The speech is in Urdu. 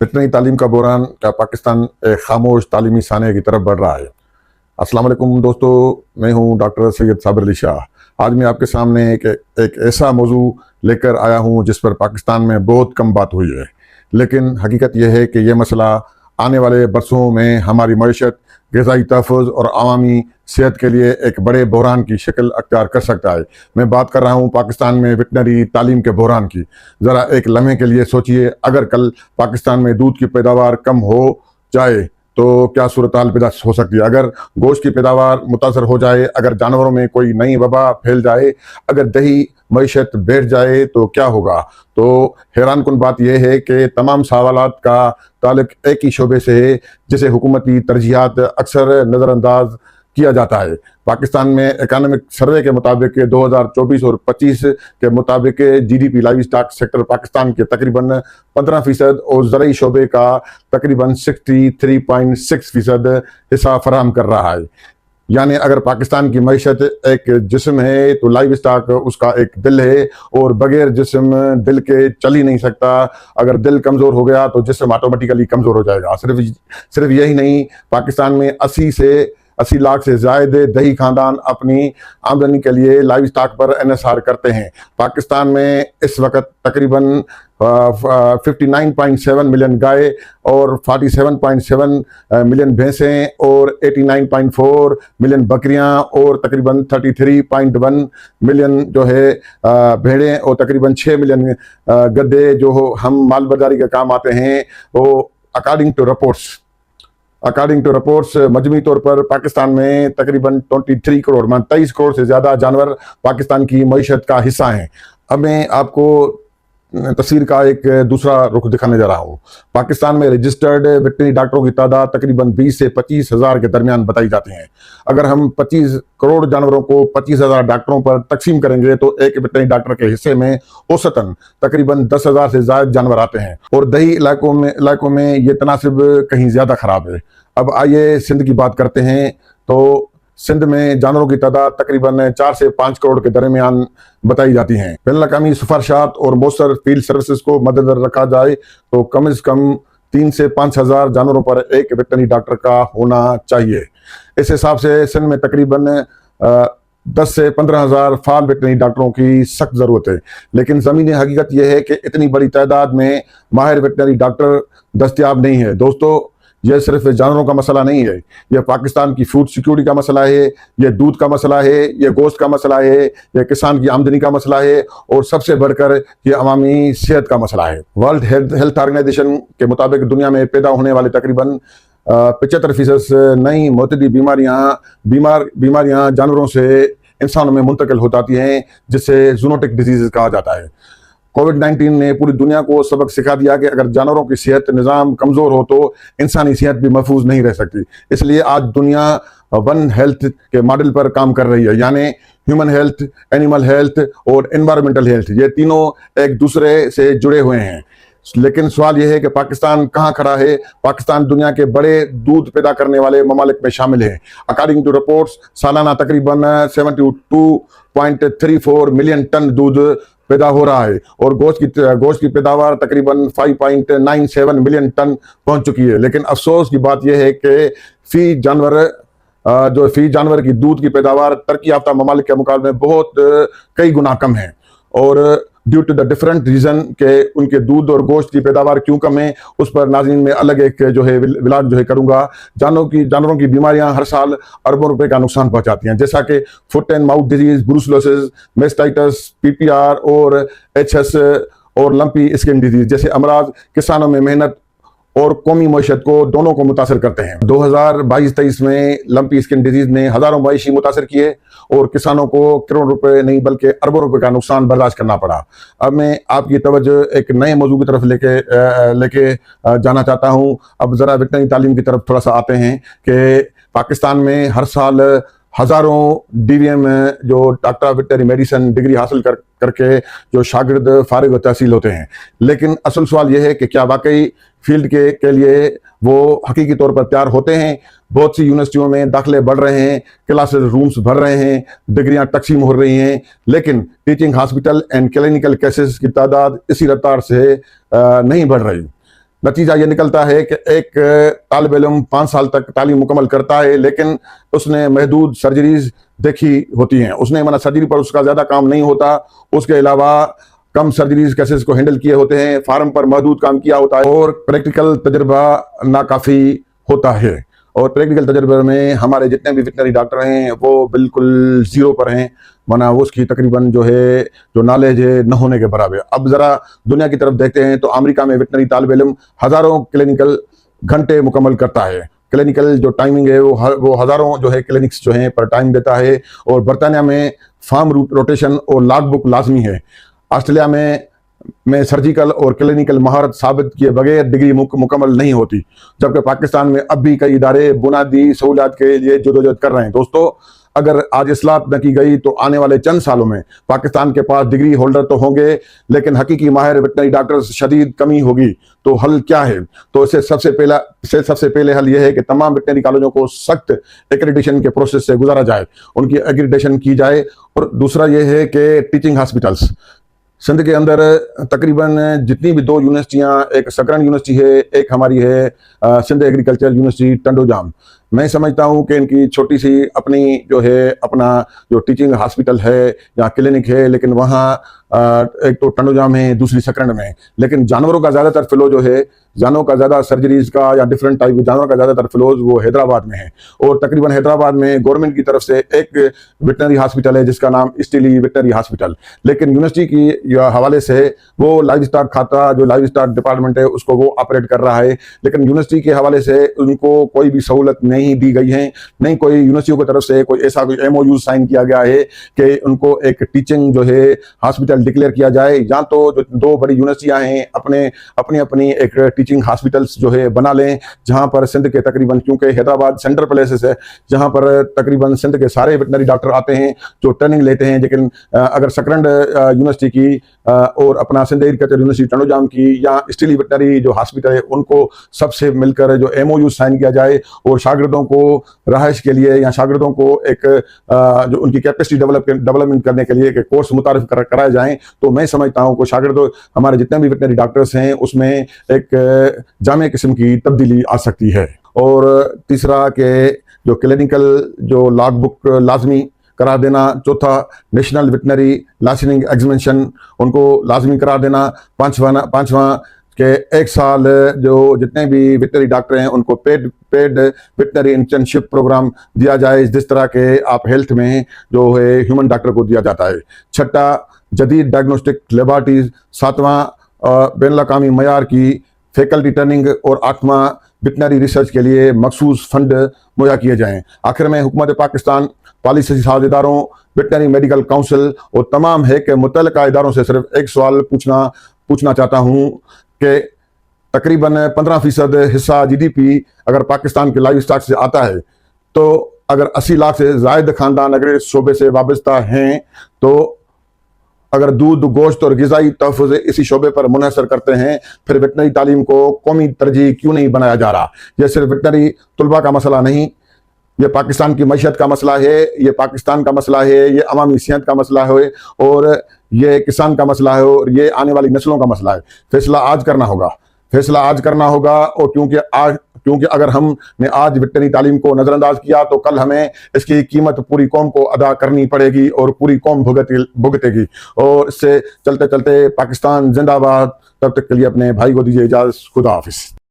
ویٹرنری تعلیم کا بحران کیا پاکستان ایک خاموش تعلیمی سانحے کی طرف بڑھ رہا ہے؟ السلام علیکم دوستو، میں ہوں ڈاکٹر سید صابر علی شاہ۔ آج میں آپ کے سامنے ایک ایسا موضوع لے کر آیا ہوں جس پر پاکستان میں بہت کم بات ہوئی ہے، لیکن حقیقت یہ ہے کہ یہ مسئلہ آنے والے برسوں میں ہماری معیشت، غذائی تحفظ اور عوامی صحت کے لیے ایک بڑے بحران کی شکل اختیار کر سکتا ہے۔ میں بات کر رہا ہوں پاکستان میں ویٹرنری تعلیم کے بحران کی۔ ذرا ایک لمحے کے لیے سوچئے، اگر کل پاکستان میں دودھ کی پیداوار کم ہو جائے تو کیا صورتحال پیدا ہو سکتی ہے؟ اگر گوشت کی پیداوار متاثر ہو جائے، اگر جانوروں میں کوئی نئی وبا پھیل جائے، اگر دیہی معیشت بیٹھ جائے تو کیا ہوگا؟ تو حیران کن بات یہ ہے کہ تمام سوالات کا تعلق ایک ہی شعبے سے ہے جسے حکومتی ترجیحات اکثر نظر انداز کیا جاتا ہے۔ پاکستان میں اکانومک سروے کے مطابق 2024 اور 25 کے مطابق G D P livestock sector Pakistan کے تقریباً 15% اور زرعی شعبے کا تقریباً 63.6% حصہ فراہم کر رہا ہے۔ یعنی اگر پاکستان کی معیشت ایک جسم ہے تو لائیو اسٹاک اس کا ایک دل ہے، اور بغیر جسم دل کے چل ہی نہیں سکتا۔ اگر دل کمزور ہو گیا تو جسم آٹومیٹیکلی کمزور ہو جائے گا۔ صرف یہی نہیں، پاکستان میں 80 لاکھ سے زائد دیہی خاندان اپنی آمدنی کے لیے لائیو اسٹاک پر انحصار کرتے ہیں۔ پاکستان میں اس وقت تقریباً 59.7 ملین گائے اور 47.7 ملین بھینسیں اور 89.4 ملین بکریاں اور تقریباً 33.1 ملین جو ہے بھیڑیں اور تقریباً 6 ملین گدے جو ہم مال برداری کے کام آتے ہیں، وہ اکارڈنگ ٹو رپورٹس مجموعی طور پر پاکستان میں تقریباً 23 کروڑ سے زیادہ جانور پاکستان کی معیشت کا حصہ ہیں۔ اب میں آپ کو تصویر کا ایک دوسرا رخ دکھانے جا رہا ہوں۔ پاکستان میں رجسٹرڈ ویٹرنری ڈاکٹروں کی تعداد تقریباً 20 سے 25 ہزار کے درمیان بتائی جاتی ہیں۔ اگر ہم 25 کروڑ جانوروں کو 25 ہزار ڈاکٹروں پر تقسیم کریں گے تو ایک ویٹرنری ڈاکٹر کے حصے میں اوسطاً تقریباً 10 ہزار سے زائد جانور آتے ہیں، اور دیہی علاقوں میں یہ تناسب کہیں زیادہ خراب ہے۔ اب آئیے سندھ کی بات کرتے ہیں۔ تو سندھ میں جانوروں کی تعداد تقریباً 4 سے 5 کروڑ کے درمیان بتائی جاتی ہیں۔ بین الاقوامی سفارشات اور مؤثر فیلڈ سروسز کو مدنظر رکھا جائے تو کم از کم 3 سے 5 ہزار جانوروں پر ایک ویٹرنری ڈاکٹر کا ہونا چاہیے۔ اس حساب سے سندھ میں تقریباً 10 سے 15 ہزار فعال ویٹرنری ڈاکٹروں کی سخت ضرورت ہے، لیکن زمینی حقیقت یہ ہے کہ اتنی بڑی تعداد میں ماہر ویٹرنری ڈاکٹر دستیاب نہیں ہے۔ دوستو، یہ صرف جانوروں کا مسئلہ نہیں ہے، یہ پاکستان کی فوڈ سیکیورٹی کا مسئلہ ہے، یہ دودھ کا مسئلہ ہے، یہ گوشت کا مسئلہ ہے، یہ کسان کی آمدنی کا مسئلہ ہے، اور سب سے بڑھ کر یہ عوامی صحت کا مسئلہ ہے۔ ورلڈ ہیلتھ آرگنائزیشن کے مطابق دنیا میں پیدا ہونے والے تقریباً 75% نئی معتدی بیماریاں جانوروں سے انسانوں میں منتقل ہو جاتی ہیں، جسے زونوٹک ڈیزیز کہا جاتا ہے۔ کووڈ-19 نے پوری دنیا کو سبق سکھا دیا کہ اگر جانوروں کی صحت نظام کمزور ہو تو انسانی صحت بھی محفوظ نہیں رہ سکتی۔ اس لیے آج دنیا ون ہیلتھ کے ماڈل پر کام کر رہی ہے، یعنی ہیومن ہیلتھ، اینیمل ہیلتھ اور انوائرمنٹل ہیلتھ۔ یہ تینوں ایک دوسرے سے جڑے ہوئے ہیں۔ لیکن سوال یہ ہے کہ پاکستان کہاں کھڑا ہے؟ پاکستان دنیا کے بڑے دودھ پیدا کرنے والے ممالک میں شامل ہے۔ اکارڈنگ ٹو رپورٹس سالانہ تقریباً 72.34 ملین ٹن دودھ پیدا ہو رہا ہے، اور گوشت کی پیداوار تقریباً 5.97 ملین ٹن پہنچ چکی ہے۔ لیکن افسوس کی بات یہ ہے کہ فی جانور کی دودھ کی پیداوار ترقی یافتہ ممالک کے مقابلے میں کئی گنا کم ہے، اور due to the different reason کہ ان کے دودھ اور گوشت کی پیداوار کیوں کم ہے، اس پر ناظرین میں الگ ایک ولاگ کروں گا۔ جانوروں کی بیماریاں ہر سال اربوں روپے کا نقصان پہنچاتی ہیں، جیسا کہ foot and mouth disease, brucellosis, mastitis, PPR اور HS اور لمپی اسکن ڈیزیز جیسے امراض کسانوں میں محنت اور قومی معیشت کو دونوں کو متاثر کرتے ہیں۔ 2022-23 میں لمپی اسکن ڈیزیز نے ہزاروں مویشی متاثر کیے اور کسانوں کو کروڑ روپے نہیں بلکہ اربوں روپے کا نقصان برداشت کرنا پڑا۔ اب میں آپ کی توجہ ایک نئے موضوع کی طرف لے کے جانا چاہتا ہوں۔ اب ذرا ویٹرنری تعلیم کی طرف تھوڑا سا آتے ہیں کہ پاکستان میں ہر سال ہزاروں DVM جو doctor of veterinary medicine degree حاصل کر کے جو شاگرد فارغ و تحصیل ہوتے ہیں، لیکن اصل سوال یہ ہے کہ کیا واقعی فیلڈ کے لیے وہ حقیقی طور پر تیار ہوتے ہیں؟ بہت سی یونیورسٹیوں میں داخلے بڑھ رہے ہیں، کلاسز رومز بھر رہے ہیں، ڈگریاں تقسیم ہو رہی ہیں، لیکن teaching hospital and clinical cases کی تعداد اسی رفتار سے نہیں بڑھ رہی۔ نتیجہ یہ نکلتا ہے کہ ایک طالب علم 5 سال تک تعلیم مکمل کرتا ہے، لیکن اس نے محدود سرجریز دیکھی ہوتی ہیں، اس نے سرجری پر اس کا زیادہ کام نہیں ہوتا، اس کے علاوہ کم سرجریز کیسز کو ہینڈل کیے ہوتے ہیں، فارم پر محدود کام کیا ہوتا ہے، اور پریکٹیکل تجربہ ناکافی ہوتا ہے۔ اور پریکٹیکل تجربے میں ہمارے جتنے بھی ویٹنری ڈاکٹر ہیں وہ بالکل زیرو پر ہیں، اس کی تقریباً جو نالج ہے نہ ہونے کے برابر۔ اب ذرا دنیا کی طرف دیکھتے ہیں تو امریکہ میں ویٹنری طالب علم ہزاروں کلینکل گھنٹے مکمل کرتا ہے، کلینکل جو ٹائمنگ ہے وہ ہزاروں کلینکس پر ٹائم دیتا ہے۔ اور برطانیہ میں فارم روٹیشن اور لاگ بک لازمی ہے۔ آسٹریلیا میں سرجیکل اور کلینکل مہارت ثابت کیے بغیر ڈگری مکمل نہیں ہوتی، جبکہ پاکستان میں اب بھی کئی ادارے بنیادی سہولیات کے لیے جدوجہد کر رہے ہیں۔ دوستو، اگر آج اصلاحات نہ کی گئی تو آنے والے چند سالوں میں پاکستان کے پاس ڈگری ہولڈر تو ہوں گے، لیکن حقیقی ماہر ویٹنری ڈاکٹرز شدید کمی ہوگی۔ تو حل کیا ہے؟ تو اسے سب سے پہلے حل یہ ہے کہ تمام ویٹنری کالجوں کو سخت ایکریڈیشن کے پروسیس سے گزارا جائے، ان کی ایکریڈیشن کی جائے۔ اور دوسرا یہ ہے کہ ٹیچنگ ہاسپٹلز سندھ کے اندر تقریباً جتنی بھی 2 یونیورسٹیاں، ایک سکرن یونیورسٹی ہے، ایک ہماری ہے سندھ ایگریکلچر یونیورسٹی ٹنڈو جام، میں سمجھتا ہوں کہ ان کی چھوٹی سی اپنی اپنا ٹیچنگ ہاسپٹل ہے یا کلینک ہے، لیکن وہاں ایک تو ٹنڈو جام ہے، دوسری سکرنڈ میں، لیکن جانوروں کا زیادہ تر فلو جانوروں کا زیادہ سرجریز کا یا ڈفرینٹ ٹائپ جانوروں کا زیادہ تر فلوز وہ حیدرآباد میں ہے۔ اور تقریباً حیدرآباد میں گورنمنٹ کی طرف سے ایک ویٹنری ہاسپٹل ہے جس کا نام اسٹیلی ویٹنری ہاسپٹل، لیکن یونیورسٹی کی حوالے سے وہ لائیو اسٹاک کھاتا جو لائیو اسٹاک ڈپارٹمنٹ ہے اس کو وہ آپریٹ کر رہا ہے، لیکن یونیورسٹی کے حوالے سے ان کو کوئی بھی سہولت نہیں دی گئی ہے، نہیں کوئی یونیورسٹیوں کی طرف سے کوئی ایسا کوئی MOU سائن کیا گیا ہے کہ ان کو ایک ٹیچنگ ہاسپٹل ڈکلیئر کیا جائے، یا تو جو 2 بڑی یونیورسٹیاں ہیں اپنی ایک ٹیچنگ ہاسپٹلس بنا لیں، جہاں پر سندھ کے تقریباً، کیونکہ حیدرآباد سینٹرل پلیسز ہے جہاں پر تقریباً سندھ کے سارے ویٹنری ڈاکٹر آتے ہیں جو ٹریننگ لیتے ہیں، لیکن اگر سکرنڈ یونیورسٹی کی اور اپنا سندھ ایگریکلچر یونیورسٹی ٹنڈو جام کی یا اسٹیلی ویٹنری جو ہاسپٹل ہے ان کو سب سے مل کر جو MOU سائن کیا جائے اور شاگردوں کو رہائش کے لیے یا شاگردوں کو ایک جو ان کی کیپیسٹی ڈیولپمنٹ کرنے کے لیے ایک کورس متعارف کرائے جائیں، تو میں سمجھتا ہوں کہ شاگردوں ہمارے جتنے بھی ویٹنری ڈاکٹرز ہیں اس میں ایک جامع قسم کی تبدیلی آ سکتی ہے۔ اور تیسرا کہ جو کلینکل جو لاگ بک لازمی قرار دینا، چوتھا نیشنل ویٹنری لائسنسنگ ایگزامینیشن ان کو لازمی قرار دینا، پانچواں کہ 1 سال جو جتنے بھی ویٹنری ڈاکٹر ہیں ان کو پیڈ ویٹنری انٹرنشپ پروگرام دیا جائے، جس طرح کہ آپ ہیلتھ میں ہیومن ڈاکٹر کو دیا جاتا ہے۔ چھٹا، جدید ڈائگنوسٹک لیبارٹریز۔ 7واں، بین الاقوامی معیار کی فیکلٹی ٹریننگ۔ اور 8واں، ویٹنری ریسرچ کے لیے مخصوص فنڈ مہیا کیے جائیں۔ آخر میں حکومت پاکستان، پالیسی ساز اداروں، ویٹنری میڈیکل کونسل اور تمام ہے کہ متعلقہ اداروں سے صرف ایک سوال پوچھنا چاہتا ہوں کہ تقریباً 15% حصہ GDP اگر پاکستان کے لائیو اسٹاک سے آتا ہے، تو اگر 80 لاکھ سے زائد خاندان اگر اس شعبے سے وابستہ ہیں، تو اگر دودھ، گوشت اور غذائی تحفظ اسی شعبے پر منحصر کرتے ہیں، پھر ویٹنری تعلیم کو قومی ترجیح کیوں نہیں بنایا جا رہا؟ یہ صرف ویٹنری طلباء کا مسئلہ نہیں، یہ پاکستان کی معیشت کا مسئلہ ہے، یہ پاکستان کا مسئلہ ہے، یہ عوامی صحت کا مسئلہ ہے، اور یہ کسان کا مسئلہ ہے، اور یہ آنے والی نسلوں کا مسئلہ ہے۔ فیصلہ آج کرنا ہوگا، اور کیونکہ اگر ہم نے آج ویٹنری تعلیم کو نظر انداز کیا تو کل ہمیں اس کی قیمت پوری قوم کو ادا کرنی پڑے گی اور پوری قوم بھگتے گی۔ اور اس سے چلتے چلتے پاکستان زندہ باد۔ تب تک کے لیے اپنے بھائی کو دیجیے اجازت۔ خدا حافظ۔